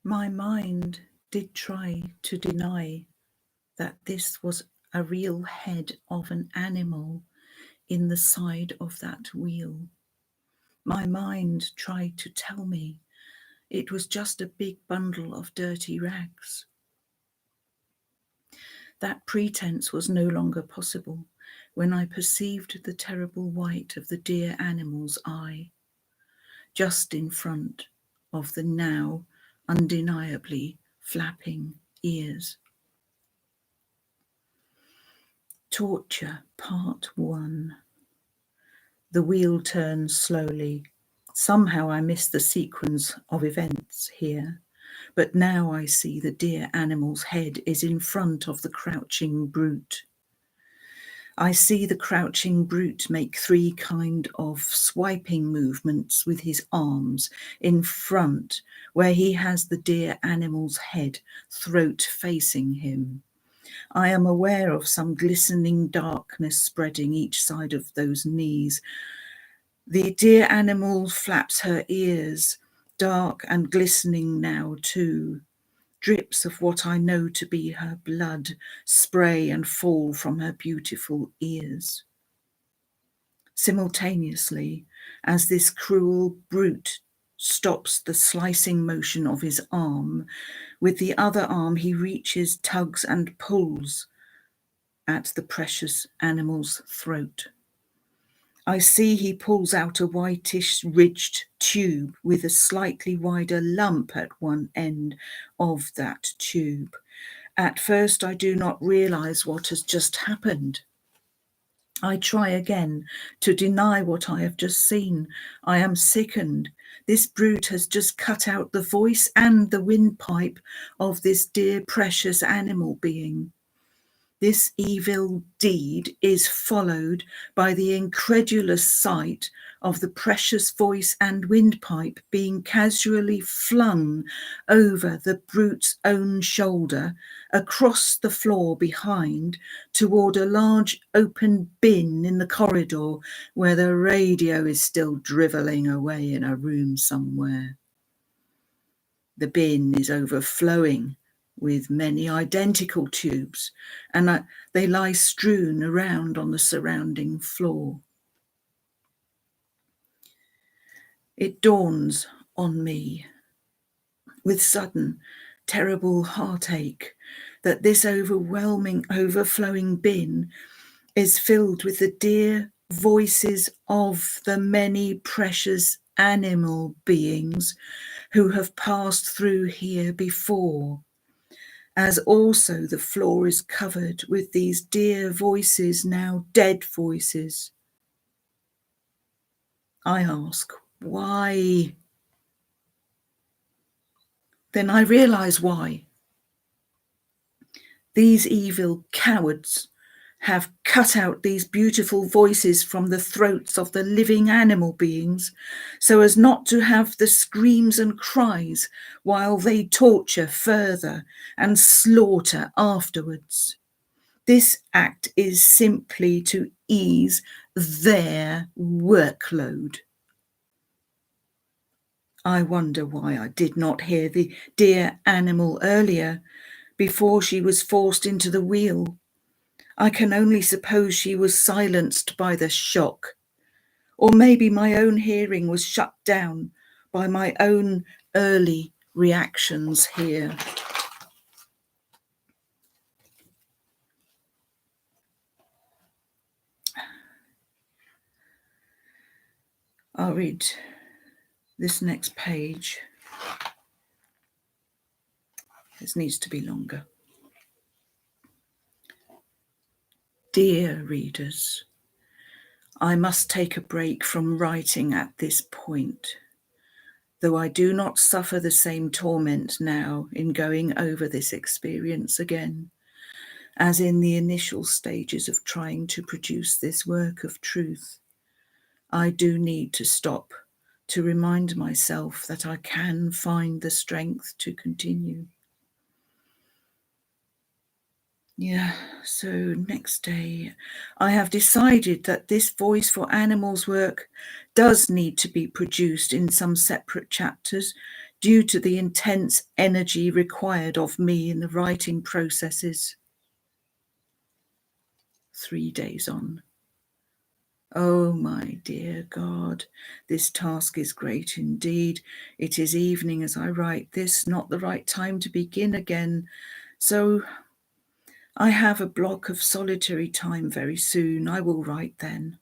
My mind did try to deny that this was a real head of an animal in the side of that wheel. My mind tried to tell me it was just a big bundle of dirty rags. That pretense was no longer possible when I perceived the terrible white of the dear animal's eye, just in front of the now undeniably flapping ears. Torture, Part 1. The wheel turns slowly. Somehow I miss the sequence of events here, but now I see the dear animal's head is in front of the crouching brute. I see the crouching brute make 3 kind of swiping movements with his arms in front, where he has the dear animal's head, throat facing him. I am aware of some glistening darkness spreading each side of those knees. The dear animal flaps her ears, dark and glistening now too. Drips of what I know to be her blood spray and fall from her beautiful ears. Simultaneously, as this cruel brute stops the slicing motion of his arm, with the other arm he reaches, tugs and pulls at the precious animal's throat. I see he pulls out a whitish ridged tube with a slightly wider lump at one end of that tube. At first I do not realize what has just happened. I try again to deny what I have just seen. I am sickened. This brute has just cut out the voice and the windpipe of this dear precious animal being. This evil deed is followed by the incredulous sight of the precious voice and windpipe being casually flung over the brute's own shoulder, across the floor behind, toward a large open bin in the corridor where the radio is still drivelling away in a room somewhere. The bin is overflowing with many identical tubes, and they lie strewn around on the surrounding floor. It dawns on me with sudden, terrible heartache that this overflowing bin is filled with the dear voices of the many precious animal beings who have passed through here before, as also the floor is covered with these dear voices, now dead voices. I ask, why? Then I realize why. These evil cowards have cut out these beautiful voices from the throats of the living animal beings so as not to have the screams and cries while they torture further and slaughter afterwards. This act is simply to ease their workload. I wonder why I did not hear the dear animal earlier, before she was forced into the wheel. I can only suppose she was silenced by the shock, or maybe my own hearing was shut down by my own early reactions here. I'll read this next page. This needs to be longer. Dear readers, I must take a break from writing at this point, though I do not suffer the same torment now in going over this experience again, as in the initial stages of trying to produce this work of truth. I do need to stop to remind myself that I can find the strength to continue. So next day, I have decided that this Voice for Animals work does need to be produced in some separate chapters due to the intense energy required of me in the writing processes. 3 days on. Oh, my dear God, this task is great indeed. It is evening as I write this, not the right time to begin again. So I have a block of solitary time very soon. I will write then.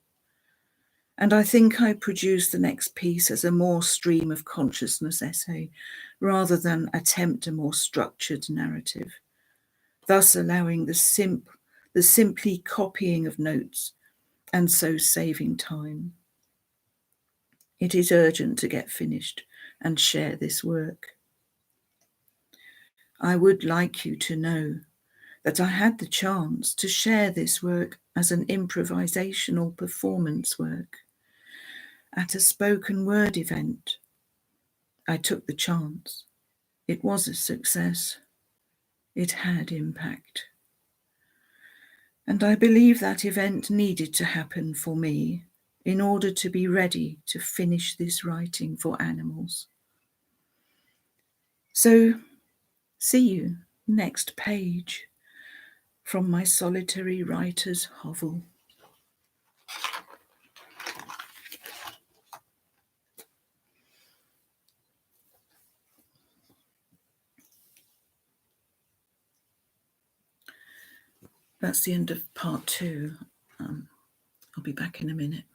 And I think I produce the next piece as a more stream of consciousness essay, rather than attempt a more structured narrative, thus allowing the simply copying of notes, and so saving time. It is urgent to get finished and share this work. I would like you to know that I had the chance to share this work as an improvisational performance work at a spoken word event. I took the chance. It was a success. It had impact. And I believe that event needed to happen for me in order to be ready to finish this writing for animals. So, see you next page from my solitary writer's hovel. That's the end of part 2. I'll be back in a minute.